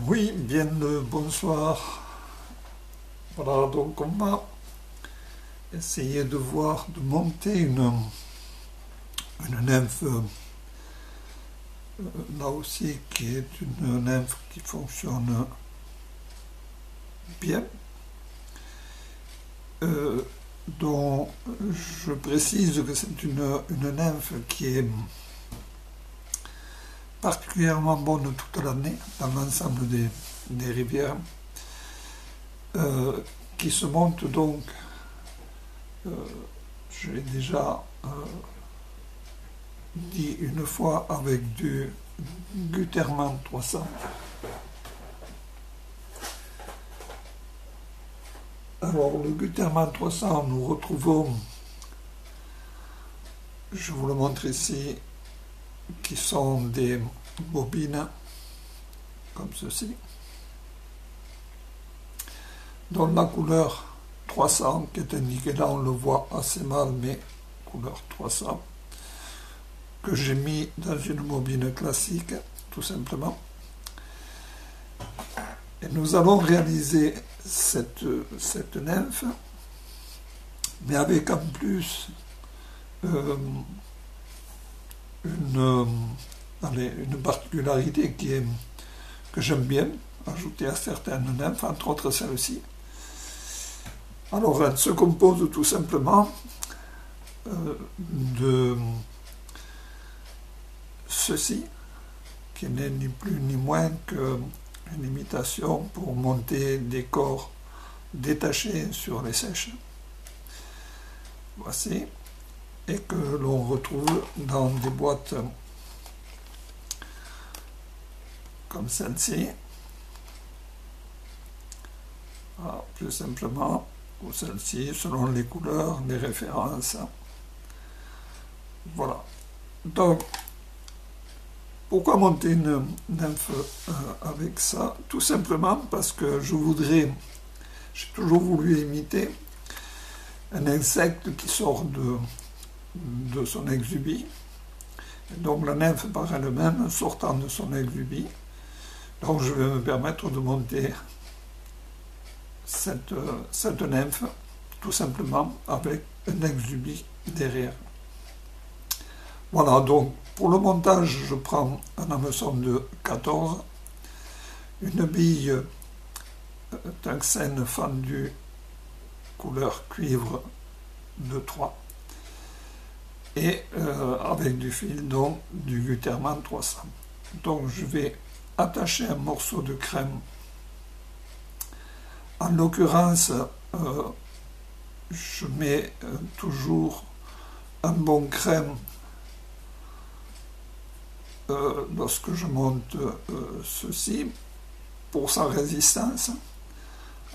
Oui, bien le bonsoir. Voilà, donc on va essayer de voir, de monter une nymphe, là aussi, qui est une nymphe qui fonctionne bien, dont je précise que c'est une nymphe qui est particulièrement bonne toute l'année dans l'ensemble des rivières, qui se monte donc, je l'ai déjà dit une fois, avec du Gutermann 300. Alors le Gutermann 300, nous retrouvons, je vous le montre ici, qui sont des bobines comme ceci, dont la couleur 300 qui est indiquée là, on le voit assez mal, mais couleur 300, que j'ai mis dans une bobine classique, tout simplement. Et nous allons réaliser cette nymphe, mais avec en plus une particularité que j'aime bien ajouter à certaines nymphes, entre autres celle-ci. Alors elle se compose tout simplement de ceci, qui n'est ni plus ni moins qu'une imitation pour monter des corps détachés sur les sèches. Voici, et que l'on retrouve dans des boîtes comme celle-ci, plus simplement, ou celle-ci, selon les couleurs, les références. Voilà. Donc, pourquoi monter une nymphe avec ça? Tout simplement parce que j'ai toujours voulu imiter un insecte qui sort de son exubie. Et donc la nymphe par elle-même sortant de son exubie. Donc je vais me permettre de monter cette nymphe, tout simplement avec un exubie derrière. Voilà, donc pour le montage, je prends un hameçon de 14, une bille tungstène fendue couleur cuivre de 3, et avec du fil, donc du Gutermann 300. Donc je vais attacher un morceau de crème. En l'occurrence, je mets toujours un bon crème lorsque je monte ceci, pour sa résistance.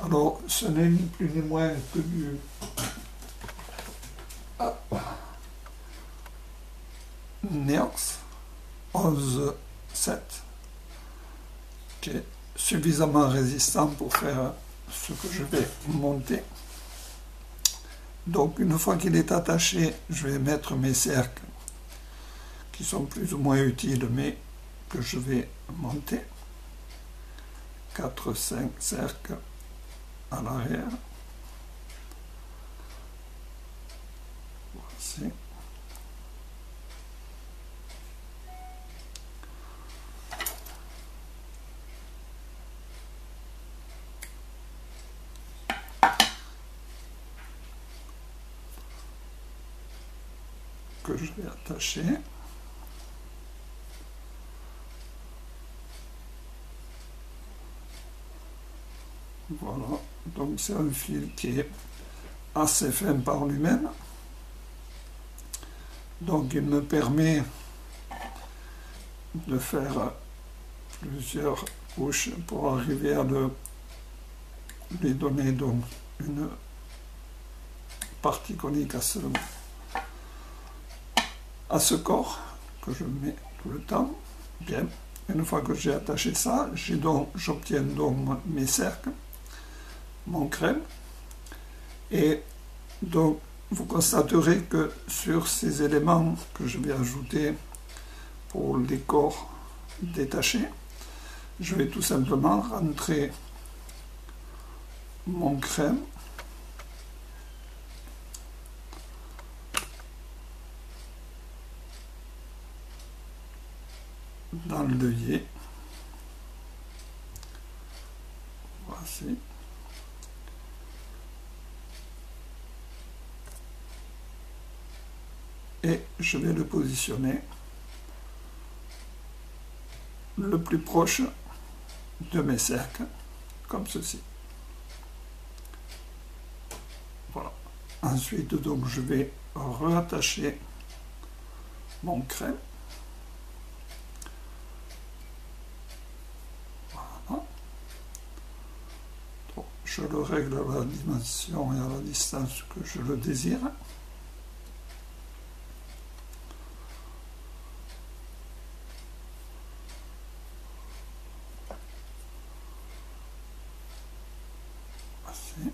Alors ce n'est ni plus ni moins que du Neox 11,7, qui est suffisamment résistant pour faire ce que je vais monter. Donc une fois qu'il est attaché, je vais mettre mes cercles qui sont plus ou moins utiles, mais que je vais monter. 4-5 cercles à l'arrière. Voici. Que je vais attacher. Voilà, donc c'est un fil qui est assez fin par lui-même. Donc il me permet de faire plusieurs couches pour arriver à lui donner donc une partie conique à ce corps que je mets tout le temps. Bien, une fois que j'ai attaché ça, j'obtiens donc mes cercles, mon crème, et donc vous constaterez que sur ces éléments que je vais ajouter pour les corps détachés, je vais tout simplement rentrer mon crème dans l'œillet. Voici. Et je vais le positionner le plus proche de mes cercles, comme ceci. Voilà. Ensuite, donc, je vais rattacher mon crème. Voilà. Donc, je le règle à la dimension et à la distance que je le désire. Voici.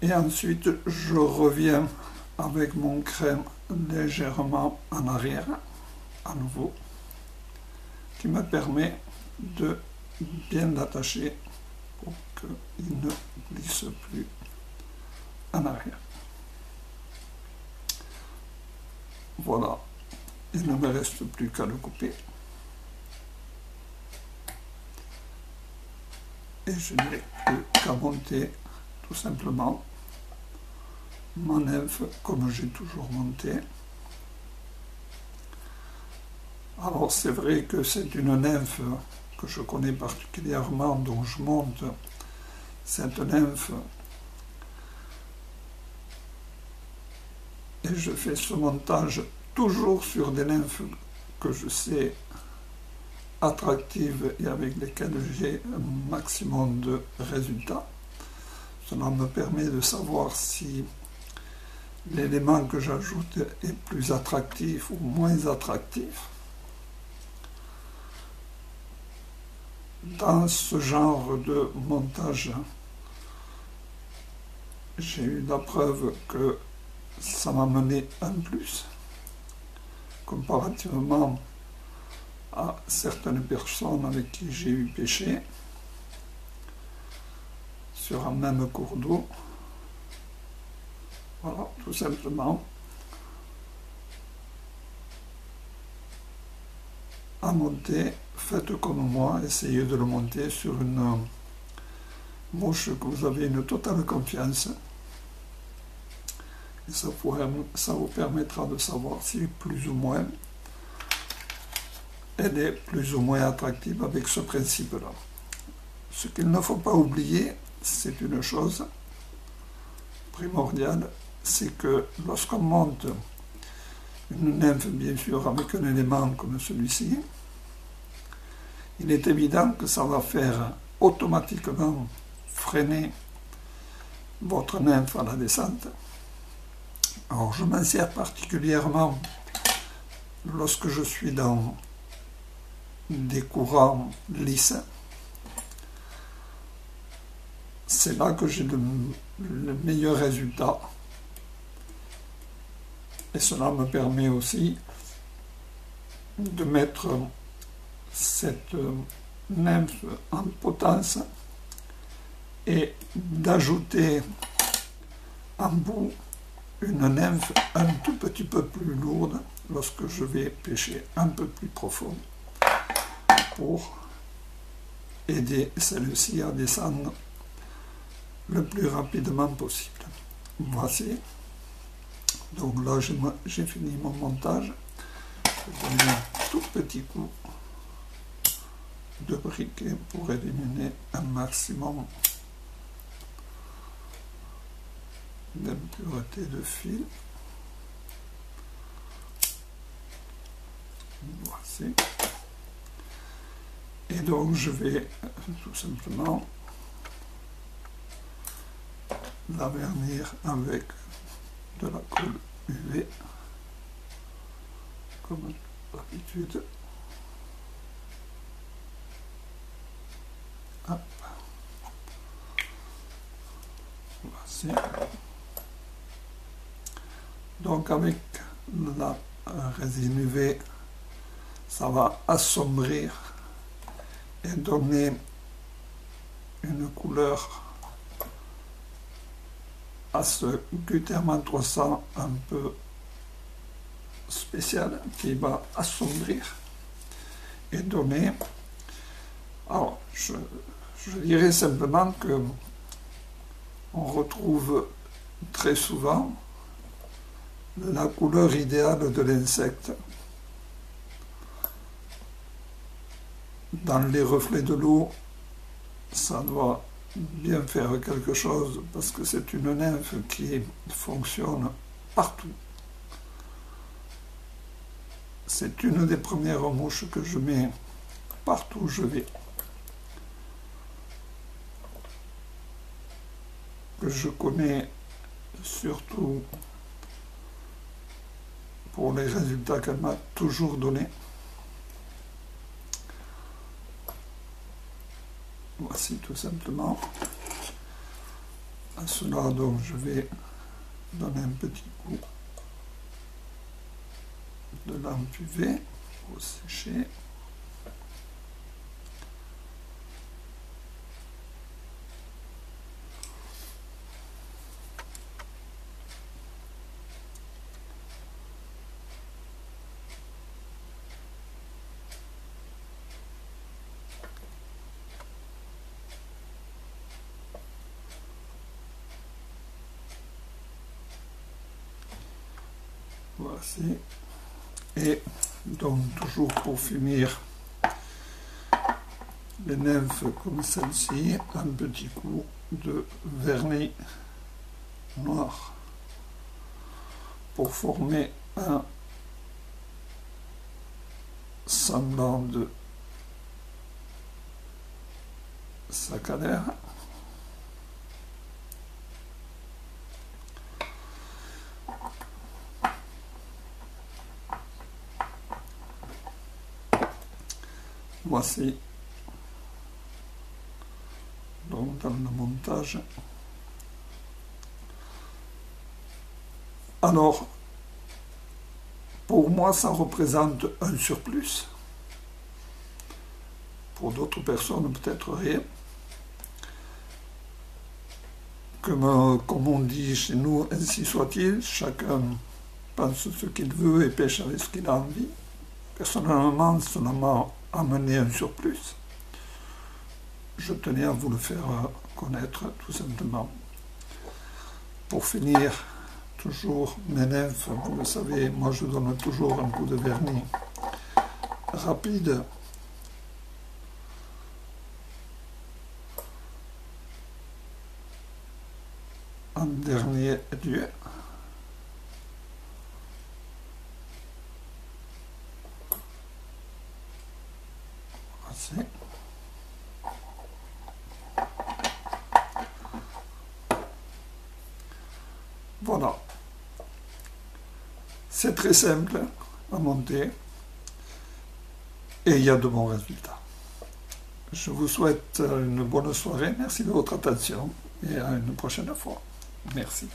Et ensuite, je reviens avec mon crème légèrement en arrière, à nouveau, qui me permet de bien l'attacher pour qu'il ne glisse plus en arrière. Voilà, il ne me reste plus qu'à le couper. Et je n'ai plus qu'à monter tout simplement ma nymphe comme j'ai toujours monté. Alors c'est vrai que c'est une nymphe que je connais particulièrement, dont je monte cette nymphe et je fais ce montage toujours sur des nymphes que je sais attractives et avec lesquelles j'ai un maximum de résultats. Cela me permet de savoir si l'élément que j'ajoute est plus attractif ou moins attractif. Dans ce genre de montage, j'ai eu la preuve que ça m'a mené un plus comparativement à certaines personnes avec qui j'ai eu pêché sur un même cours d'eau. Voilà, tout simplement à monter, faites comme moi, essayez de le monter sur une mouche que vous avez une totale confiance et ça vous permettra de savoir si plus ou moins elle est plus ou moins attractive avec ce principe-là. Ce qu'il ne faut pas oublier, c'est une chose primordiale, c'est que lorsqu'on monte une nymphe, bien sûr, avec un élément comme celui-ci, il est évident que ça va faire automatiquement freiner votre nymphe à la descente. Alors je m'en sers particulièrement lorsque je suis dans des courants lisses. C'est là que j'ai le meilleur résultat. Et cela me permet aussi de mettre cette nymphe en potence et d'ajouter en bout une nymphe un tout petit peu plus lourde lorsque je vais pêcher un peu plus profond pour aider celle-ci à descendre le plus rapidement possible. Voici. Donc là, j'ai fini mon montage. Je donne un tout petit coup de briquet pour éliminer un maximum d'impuretés de fil. Voici. Et donc, je vais tout simplement la vernir avec de la colle UV comme d'habitude. Hop. Voici. Donc avec la résine UV, ça va assombrir et donner une couleur à ce Gutermann 300 un peu spécial qui va assombrir et donner. Alors, je dirais simplement que on retrouve très souvent la couleur idéale de l'insecte dans les reflets de l'eau. Ça doit bien faire quelque chose parce que c'est une nymphe qui fonctionne partout. C'est une des premières mouches que je mets partout où je vais. Que je connais surtout pour les résultats qu'elle m'a toujours donnés. Voici tout simplement. À cela, donc, je vais donner un petit coup de lampe UV pour sécher. Voici. Et donc toujours pour finir les nymphes comme celle-ci, un petit coup de vernis noir pour former un semblant de sac à l'air. Voici donc dans le montage. Alors, pour moi, ça représente un surplus. Pour d'autres personnes, peut-être rien. Comme on dit chez nous, ainsi soit-il, chacun pense ce qu'il veut et pêche avec ce qu'il a envie. Personnellement, cela m'a amené un surplus. Je tenais à vous le faire connaître, tout simplement. Pour finir, toujours mes nymphes, vous le savez, moi je donne toujours un coup de vernis rapide. En dernier lieu. Voici. Voilà. C'est très simple à monter et il y a de bons résultats. Je vous souhaite une bonne soirée. Merci de votre attention et à une prochaine fois. Merci.